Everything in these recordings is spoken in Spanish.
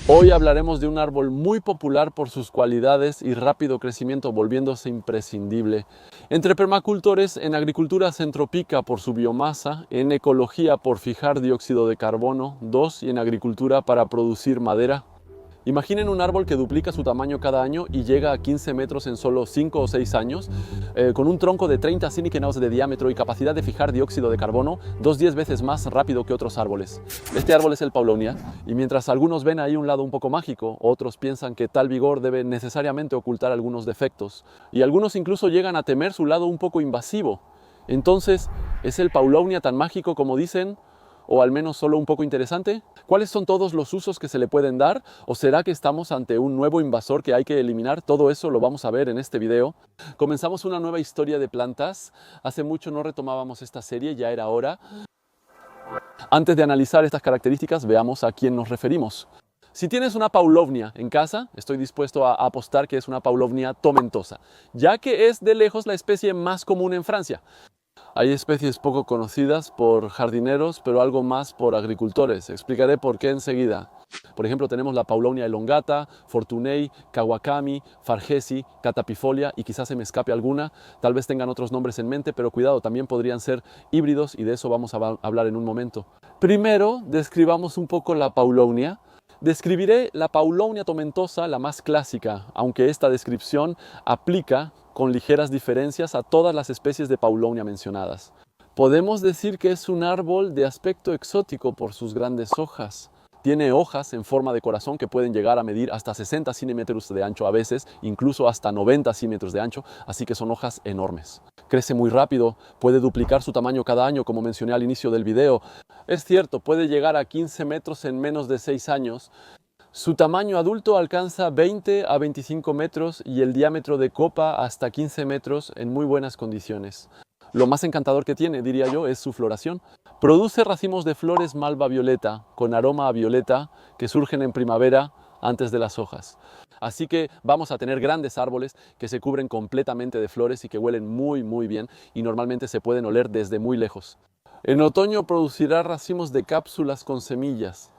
Hoy hablaremos de un árbol muy popular por sus cualidades y rápido crecimiento, volviéndose imprescindible. Entre permacultores, en agricultura centropica por su biomasa, en ecología por fijar dióxido de carbono, 2 y en agricultura para producir madera. Imaginen un árbol que duplica su tamaño cada año y llega a 15 metros en solo 5 o 6 años, con un tronco de 30 cíniquenos de diámetro y capacidad de fijar dióxido de carbono 10 veces más rápido que otros árboles. Este árbol es el Paulownia, y mientras algunos ven ahí un lado un poco mágico, otros piensan que tal vigor debe necesariamente ocultar algunos defectos, y algunos incluso llegan a temer su lado un poco invasivo. Entonces, ¿es el Paulownia tan mágico como dicen? ¿O al menos solo un poco interesante? ¿Cuáles son todos los usos que se le pueden dar? ¿O será que estamos ante un nuevo invasor que hay que eliminar? Todo eso lo vamos a ver en este video. Comenzamos una nueva historia de plantas. Hace mucho no retomábamos esta serie, ya era hora. Antes de analizar estas características, veamos a quién nos referimos. Si tienes una Paulownia en casa, estoy dispuesto a apostar que es una Paulownia tomentosa, ya que es de lejos la especie más común en Francia. Hay especies poco conocidas por jardineros, pero algo más por agricultores. Explicaré por qué enseguida. Por ejemplo, tenemos la Paulownia elongata, Fortunei, Kawakami, Fargesi, Catapifolia y quizás se me escape alguna. Tal vez tengan otros nombres en mente, pero cuidado, también podrían ser híbridos y de eso vamos a hablar en un momento. Primero, describamos un poco la Paulownia. Describiré la Paulownia tomentosa, la más clásica, aunque esta descripción aplica con ligeras diferencias a todas las especies de Paulownia mencionadas. Podemos decir que es un árbol de aspecto exótico por sus grandes hojas. Tiene hojas en forma de corazón que pueden llegar a medir hasta 60 centímetros de ancho a veces, incluso hasta 90 centímetros de ancho, así que son hojas enormes. Crece muy rápido, puede duplicar su tamaño cada año, como mencioné al inicio del video. Es cierto, puede llegar a 15 metros en menos de 6 años. Su tamaño adulto alcanza 20 a 25 metros y el diámetro de copa hasta 15 metros en muy buenas condiciones. Lo más encantador que tiene, diría yo, es su floración. Produce racimos de flores malva violeta, con aroma a violeta, que surgen en primavera antes de las hojas. Así que vamos a tener grandes árboles que se cubren completamente de flores y que huelen muy bien y normalmente se pueden oler desde muy lejos. En otoño producirá racimos de cápsulas con semillas.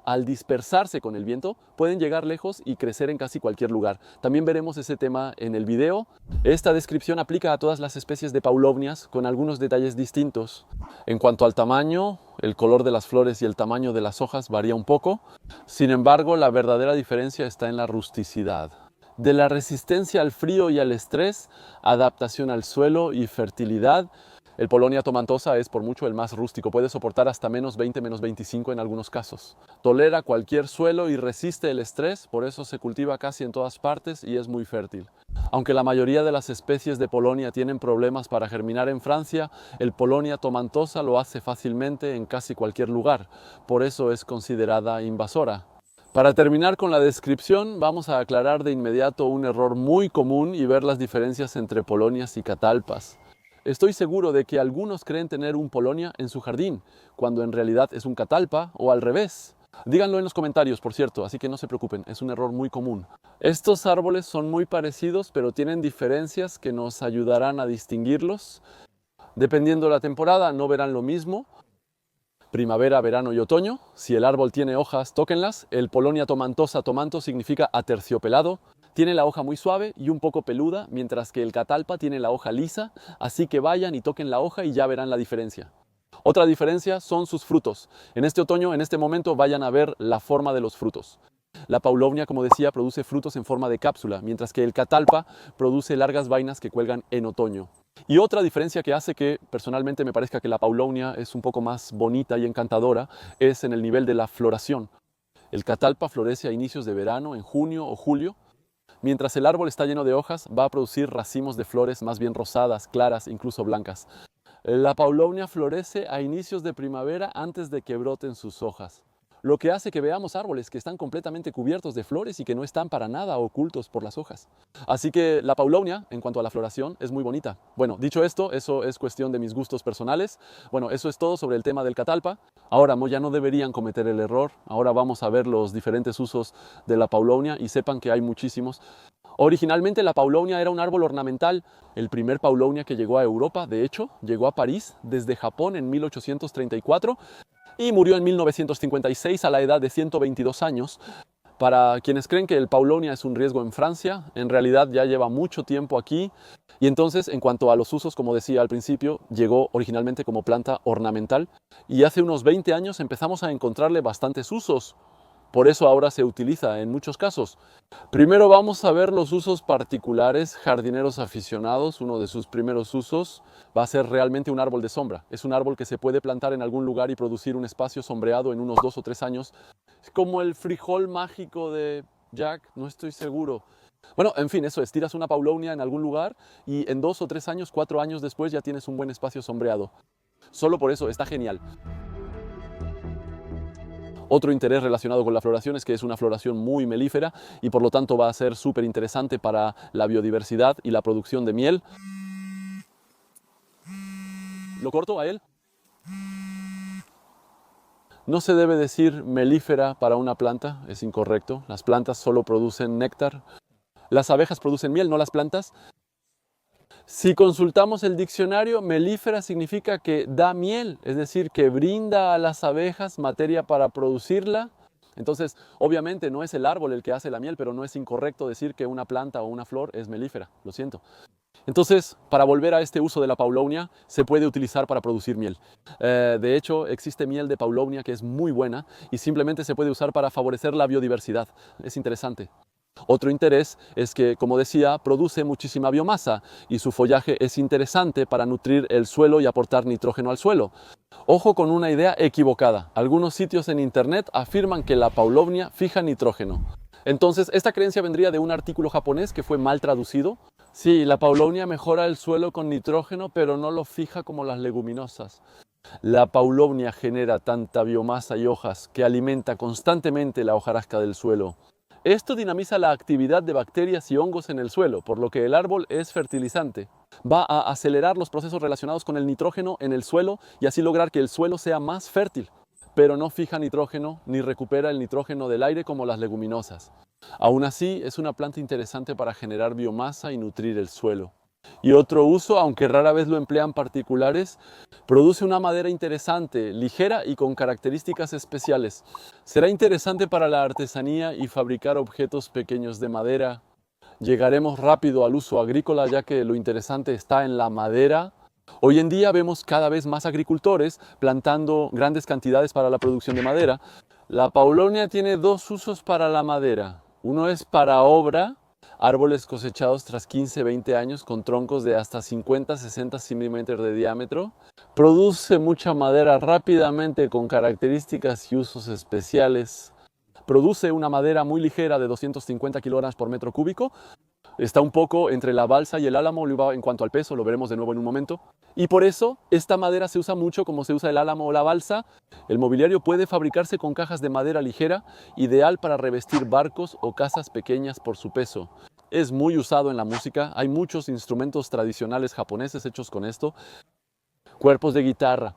Al dispersarse con el viento, pueden llegar lejos y crecer en casi cualquier lugar. También veremos ese tema en el video. Esta descripción aplica a todas las especies de Paulownias con algunos detalles distintos. En cuanto al tamaño, el color de las flores y el tamaño de las hojas varía un poco. Sin embargo, la verdadera diferencia está en la rusticidad. De la resistencia al frío y al estrés, adaptación al suelo y fertilidad, el Paulownia tomentosa es por mucho el más rústico, puede soportar hasta menos 20, menos 25 en algunos casos. Tolera cualquier suelo y resiste el estrés, por eso se cultiva casi en todas partes y es muy fértil. Aunque la mayoría de las especies de Paulownia tienen problemas para germinar en Francia, el Paulownia tomentosa lo hace fácilmente en casi cualquier lugar, por eso es considerada invasora. Para terminar con la descripción, vamos a aclarar de inmediato un error muy común y ver las diferencias entre Paulownias y catalpas. Estoy seguro de que algunos creen tener un Paulownia en su jardín, cuando en realidad es un catalpa o al revés. Díganlo en los comentarios, por cierto, así que no se preocupen, es un error muy común. Estos árboles son muy parecidos, pero tienen diferencias que nos ayudarán a distinguirlos. Dependiendo de la temporada, no verán lo mismo. Primavera, verano y otoño. Si el árbol tiene hojas, tóquenlas. El Paulownia tomentosa, tomanto significa aterciopelado. Tiene la hoja muy suave y un poco peluda, mientras que el catalpa tiene la hoja lisa, así que vayan y toquen la hoja y ya verán la diferencia. Otra diferencia son sus frutos. En este otoño, en este momento, vayan a ver la forma de los frutos. La Paulownia, como decía, produce frutos en forma de cápsula, mientras que el catalpa produce largas vainas que cuelgan en otoño. Y otra diferencia que hace que personalmente me parezca que la Paulownia es un poco más bonita y encantadora es en el nivel de la floración. El catalpa florece a inicios de verano, en junio o julio. Mientras el árbol está lleno de hojas, va a producir racimos de flores más bien rosadas, claras, incluso blancas. La Paulownia florece a inicios de primavera antes de que broten sus hojas, lo que hace que veamos árboles que están completamente cubiertos de flores y que no están para nada ocultos por las hojas. Así que la Paulownia, en cuanto a la floración, es muy bonita. Bueno, dicho esto, eso es cuestión de mis gustos personales. Bueno, eso es todo sobre el tema del catalpa. Ahora ya no deberían cometer el error. Ahora vamos a ver los diferentes usos de la Paulownia y sepan que hay muchísimos. Originalmente la Paulownia era un árbol ornamental. El primer Paulownia que llegó a Europa, de hecho, llegó a París desde Japón en 1834. y murió en 1956 a la edad de 122 años. Para quienes creen que el Paulonia es un riesgo en Francia, en realidad ya lleva mucho tiempo aquí y entonces en cuanto a los usos, como decía al principio, llegó originalmente como planta ornamental y hace unos 20 años empezamos a encontrarle bastantes usos. Por eso ahora se utiliza en muchos casos. Primero vamos a ver los usos particulares, jardineros aficionados. Uno de sus primeros usos va a ser realmente un árbol de sombra. Es un árbol que se puede plantar en algún lugar y producir un espacio sombreado en unos 2 o 3 años. Como el frijol mágico de Jack, no estoy seguro. Bueno, en fin, eso es, tiras una paulonia en algún lugar y en 2 o 3 años, 4 años después ya tienes un buen espacio sombreado. Solo por eso está genial. Otro interés relacionado con la floración es que es una floración muy melífera y por lo tanto va a ser súper interesante para la biodiversidad y la producción de miel. ¿Lo corto a él? No se debe decir melífera para una planta, es incorrecto. Las plantas solo producen néctar. Las abejas producen miel, no las plantas. Si consultamos el diccionario, melífera significa que da miel, es decir, que brinda a las abejas materia para producirla. Entonces, obviamente no es el árbol el que hace la miel, pero no es incorrecto decir que una planta o una flor es melífera, lo siento. Entonces, para volver a este uso de la paulonia, se puede utilizar para producir miel. De hecho, existe miel de paulonia que es muy buena y simplemente se puede usar para favorecer la biodiversidad. Es interesante. Otro interés es que, como decía, produce muchísima biomasa y su follaje es interesante para nutrir el suelo y aportar nitrógeno al suelo. Ojo con una idea equivocada. Algunos sitios en internet afirman que la paulonia fija nitrógeno. Entonces, esta creencia vendría de un artículo japonés que fue mal traducido. Sí, la paulonia mejora el suelo con nitrógeno, pero no lo fija como las leguminosas. La paulonia genera tanta biomasa y hojas que alimenta constantemente la hojarasca del suelo. Esto dinamiza la actividad de bacterias y hongos en el suelo, por lo que el árbol es fertilizante. Va a acelerar los procesos relacionados con el nitrógeno en el suelo y así lograr que el suelo sea más fértil, pero no fija nitrógeno ni recupera el nitrógeno del aire como las leguminosas. Aún así, es una planta interesante para generar biomasa y nutrir el suelo. Y otro uso, aunque rara vez lo emplean particulares, produce una madera interesante, ligera y con características especiales. Será interesante para la artesanía y fabricar objetos pequeños de madera. Llegaremos rápido al uso agrícola, ya que lo interesante está en la madera. Hoy en día vemos cada vez más agricultores plantando grandes cantidades para la producción de madera. La paulonia tiene 2 usos para la madera. Uno es para obra. Árboles cosechados tras 15-20 años con troncos de hasta 50-60 centímetros de diámetro. Produce mucha madera rápidamente con características y usos especiales. Produce una madera muy ligera de 250 kilogramos por metro cúbico. Está un poco entre la balsa y el álamo en cuanto al peso, lo veremos de nuevo en un momento. Y por eso esta madera se usa mucho como se usa el álamo o la balsa. El mobiliario puede fabricarse con cajas de madera ligera, ideal para revestir barcos o casas pequeñas por su peso. Es muy usado en la música, hay muchos instrumentos tradicionales japoneses hechos con esto. Cuerpos de guitarra.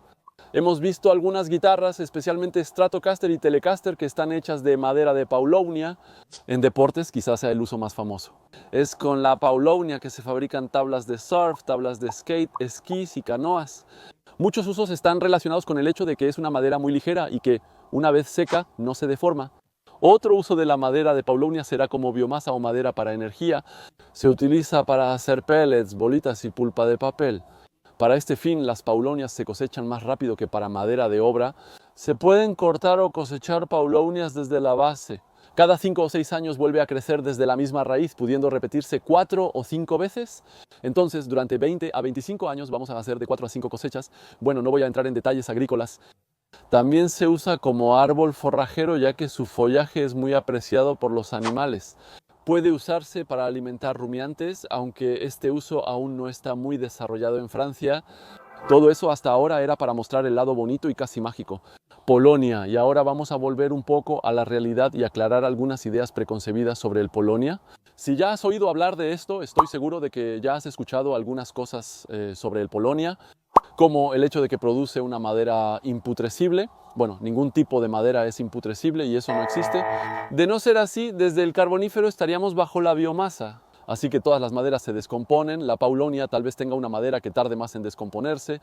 Hemos visto algunas guitarras, especialmente Stratocaster y Telecaster, que están hechas de madera de paulonia. En deportes quizás sea el uso más famoso. Es con la paulonia que se fabrican tablas de surf, tablas de skate, esquís y canoas. Muchos usos están relacionados con el hecho de que es una madera muy ligera y que, una vez seca, no se deforma. Otro uso de la madera de paulonia será como biomasa o madera para energía. Se utiliza para hacer pellets, bolitas y pulpa de papel. Para este fin, las paulonias se cosechan más rápido que para madera de obra. Se pueden cortar o cosechar paulonias desde la base. Cada 5 o 6 años vuelve a crecer desde la misma raíz, pudiendo repetirse 4 o 5 veces. Entonces, durante 20 a 25 años vamos a hacer de 4 a 5 cosechas. Bueno, no voy a entrar en detalles agrícolas. También se usa como árbol forrajero, ya que su follaje es muy apreciado por los animales. Puede usarse para alimentar rumiantes, aunque este uso aún no está muy desarrollado en Francia. Todo eso hasta ahora era para mostrar el lado bonito y casi mágico. Polonia, y ahora vamos a volver un poco a la realidad y aclarar algunas ideas preconcebidas sobre el Polonia. Si ya has oído hablar de esto, estoy seguro de que ya has escuchado algunas cosas sobre el Polonia, como el hecho de que produce una madera imputrescible. Bueno, ningún tipo de madera es imputrescible y eso no existe. De no ser así, desde el Carbonífero estaríamos bajo la biomasa. Así que todas las maderas se descomponen, la paulonia tal vez tenga una madera que tarde más en descomponerse.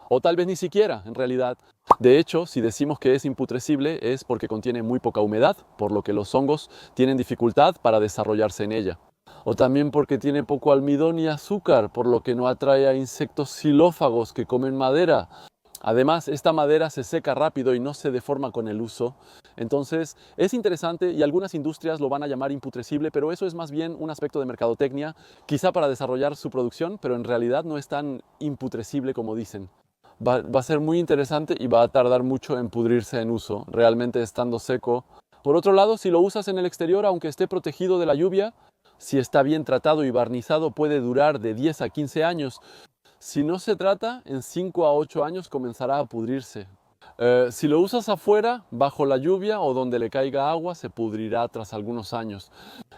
o tal vez ni siquiera, en realidad. De hecho, si decimos que es imputrescible es porque contiene muy poca humedad, por lo que los hongos tienen dificultad para desarrollarse en ella. O también porque tiene poco almidón y azúcar, por lo que no atrae a insectos xilófagos que comen madera. Además, esta madera se seca rápido y no se deforma con el uso. Entonces, es interesante y algunas industrias lo van a llamar imputrescible, pero eso es más bien un aspecto de mercadotecnia, quizá para desarrollar su producción, pero en realidad no es tan imputrescible como dicen. Va a ser muy interesante y va a tardar mucho en pudrirse en uso, realmente estando seco. Por otro lado, si lo usas en el exterior, aunque esté protegido de la lluvia, si está bien tratado y barnizado, puede durar de 10 a 15 años. Si no se trata, en 5 a 8 años comenzará a pudrirse. Si lo usas afuera, bajo la lluvia o donde le caiga agua, se pudrirá tras algunos años.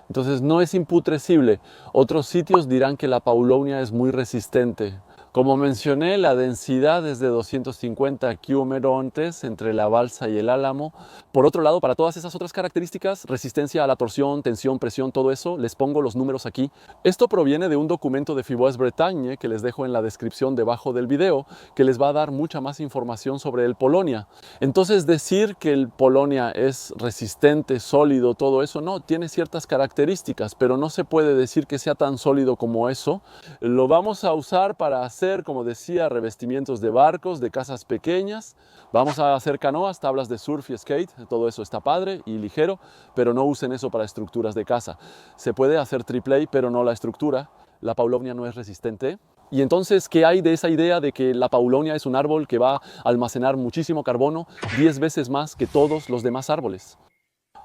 Entonces no es imputrescible. Otros sitios dirán que la Paulownia es muy resistente. Como mencioné, la densidad es de 250 q-merontes entre la balsa y el álamo. Por otro lado, para todas esas otras características, resistencia a la torsión, tensión, presión, todo eso, les pongo los números aquí. Esto proviene de un documento de Fibroise Bretagne que les dejo en la descripción debajo del video, que les va a dar mucha más información sobre el Polonia. Entonces, decir que el Polonia es resistente, sólido, todo eso, no, tiene ciertas características, pero no se puede decir que sea tan sólido como eso. Lo vamos a usar para hacer, como decía, revestimientos de barcos, de casas pequeñas. Vamos a hacer canoas, tablas de surf y skate, todo eso está padre y ligero, pero no usen eso para estructuras de casa. Se puede hacer triple A, pero no la estructura. La Paulownia no es resistente. Y entonces, ¿qué hay de esa idea de que la Paulownia es un árbol que va a almacenar muchísimo carbono, 10 veces más que todos los demás árboles?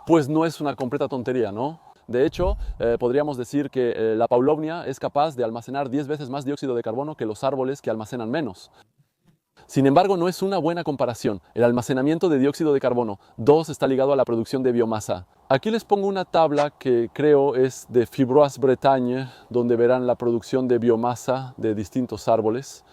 Pues no es una completa tontería, ¿no? De hecho, podríamos decir que la Paulownia es capaz de almacenar 10 veces más dióxido de carbono que los árboles que almacenan menos. Sin embargo, no es una buena comparación. El almacenamiento de dióxido de carbono 2 está ligado a la producción de biomasa. Aquí les pongo una tabla que creo es de Fibroise Bretagne, donde verán la producción de biomasa de distintos árboles.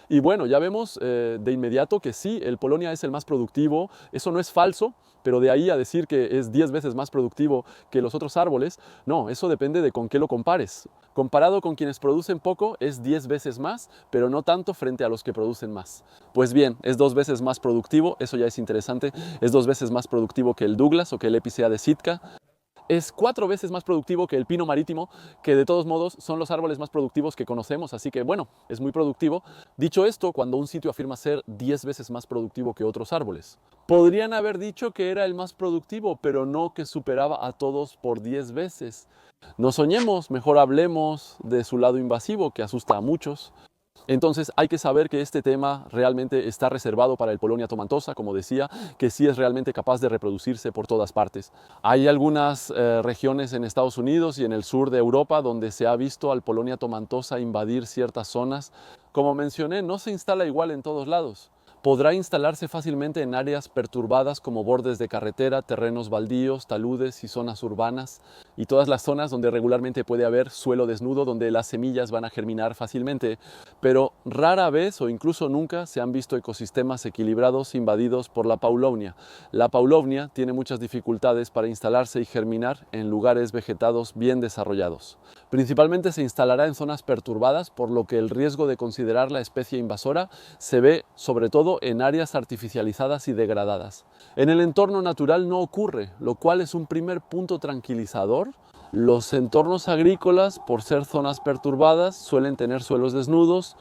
Y bueno, ya vemos de inmediato que sí, el Polonia es el más productivo. Eso no es falso, pero de ahí a decir que es 10 veces más productivo que los otros árboles, no, eso depende de con qué lo compares. Comparado con quienes producen poco, es 10 veces más, pero no tanto frente a los que producen más. Pues bien, es 2 veces más productivo, eso ya es interesante, es 2 veces más productivo que el Douglas o que el Epicea de Sitka. Es 4 veces más productivo que el pino marítimo, que de todos modos son los árboles más productivos que conocemos, así que bueno, es muy productivo. Dicho esto, cuando un sitio afirma ser 10 veces más productivo que otros árboles, podrían haber dicho que era el más productivo, pero no que superaba a todos por 10 veces. No soñemos, mejor hablemos de su lado invasivo, que asusta a muchos. Entonces hay que saber que este tema realmente está reservado para el Polonia tomentosa, como decía, que sí es realmente capaz de reproducirse por todas partes. Hay algunas regiones en Estados Unidos y en el sur de Europa donde se ha visto al Polonia tomentosa invadir ciertas zonas. Como mencioné, no se instala igual en todos lados. Podrá instalarse fácilmente en áreas perturbadas como bordes de carretera, terrenos baldíos, taludes y zonas urbanas, y todas las zonas donde regularmente puede haber suelo desnudo donde las semillas van a germinar fácilmente, pero rara vez o incluso nunca se han visto ecosistemas equilibrados invadidos por la Paulownia. La Paulownia tiene muchas dificultades para instalarse y germinar en lugares vegetados bien desarrollados. Principalmente se instalará en zonas perturbadas, por lo que el riesgo de considerar la especie invasora se ve sobre todo en áreas artificializadas y degradadas. En el entorno natural no ocurre, lo cual es un primer punto tranquilizador. Los entornos agrícolas, por ser zonas perturbadas, suelen tener suelos desnudos,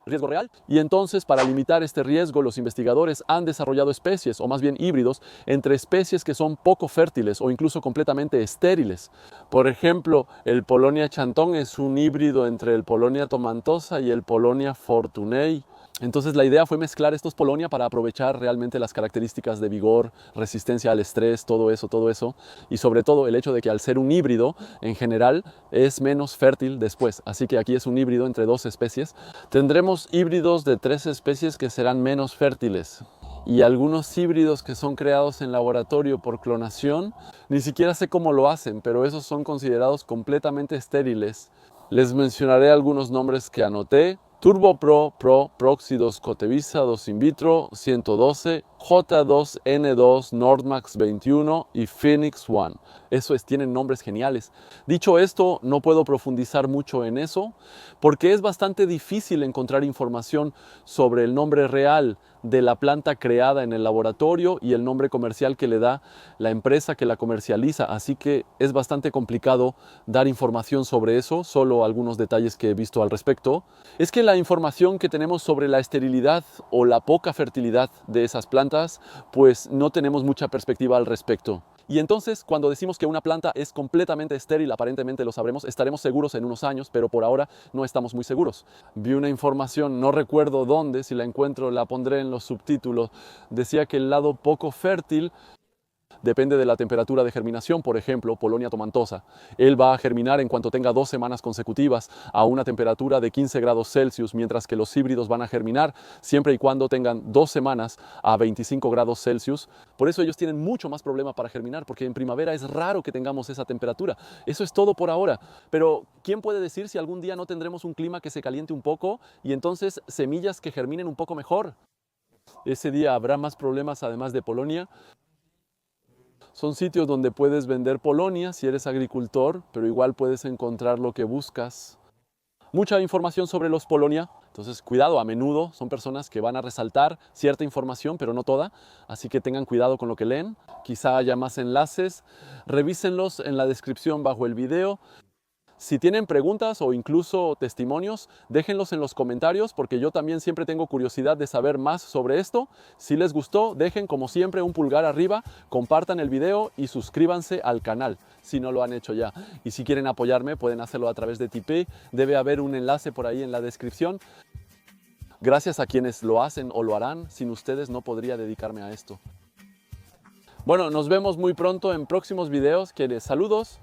riesgo real, y entonces para limitar este riesgo los investigadores han desarrollado especies, o más bien híbridos, entre especies que son poco fértiles o incluso completamente estériles. Por ejemplo, el Polonia chantón es un híbrido entre el Polonia tomentosa y el Polonia fortunei. Entonces la idea fue mezclar estos Polonia para aprovechar realmente las características de vigor, resistencia al estrés, todo eso, y sobre todo el hecho de que al ser un híbrido, en general, es menos fértil después. Así que aquí es un híbrido entre 2 especies. Tendremos híbridos de 3 especies que serán menos fértiles. Y algunos híbridos que son creados en laboratorio por clonación, ni siquiera sé cómo lo hacen, pero esos son considerados completamente estériles. Les mencionaré algunos nombres que anoté. Turbo Pro, Próxidos Cotevisa 2 in vitro, 112, J2N2, Nordmax 21 y Phoenix One. Tienen nombres geniales. Dicho esto, no puedo profundizar mucho en eso porque es bastante difícil encontrar información sobre el nombre real de la planta creada en el laboratorio y el nombre comercial que le da la empresa que la comercializa. Así que es bastante complicado dar información sobre eso, solo algunos detalles que he visto al respecto. Es que la información que tenemos sobre la esterilidad o la poca fertilidad de esas plantas, pues no tenemos mucha perspectiva al respecto. Y entonces, cuando decimos que una planta es completamente estéril, aparentemente lo sabremos, estaremos seguros en unos años, pero por ahora no estamos muy seguros. Vi una información, no recuerdo dónde, si la encuentro la pondré en los subtítulos, decía que el lado poco fértil depende de la temperatura de germinación. Por ejemplo, Polonia tomentosa. Él va a germinar en cuanto tenga 2 semanas consecutivas a una temperatura de 15 grados Celsius, mientras que los híbridos van a germinar siempre y cuando tengan 2 semanas a 25 grados Celsius. Por eso ellos tienen mucho más problema para germinar, porque en primavera es raro que tengamos esa temperatura. Eso es todo por ahora. Pero ¿quién puede decir si algún día no tendremos un clima que se caliente un poco y entonces semillas que germinen un poco mejor? Ese día habrá más problemas además de Polonia. Son sitios donde puedes vender Polonia si eres agricultor, pero igual puedes encontrar lo que buscas. Mucha información sobre los Polonia, entonces cuidado, a menudo son personas que van a resaltar cierta información, pero no toda, así que tengan cuidado con lo que leen. Quizá haya más enlaces, revísenlos en la descripción bajo el video. Si tienen preguntas o incluso testimonios, déjenlos en los comentarios porque yo también siempre tengo curiosidad de saber más sobre esto. Si les gustó, dejen como siempre un pulgar arriba, compartan el video y suscríbanse al canal si no lo han hecho ya. Y si quieren apoyarme, pueden hacerlo a través de Tipeee. Debe haber un enlace por ahí en la descripción. Gracias a quienes lo hacen o lo harán. Sin ustedes no podría dedicarme a esto. Bueno, nos vemos muy pronto en próximos videos. Saludos.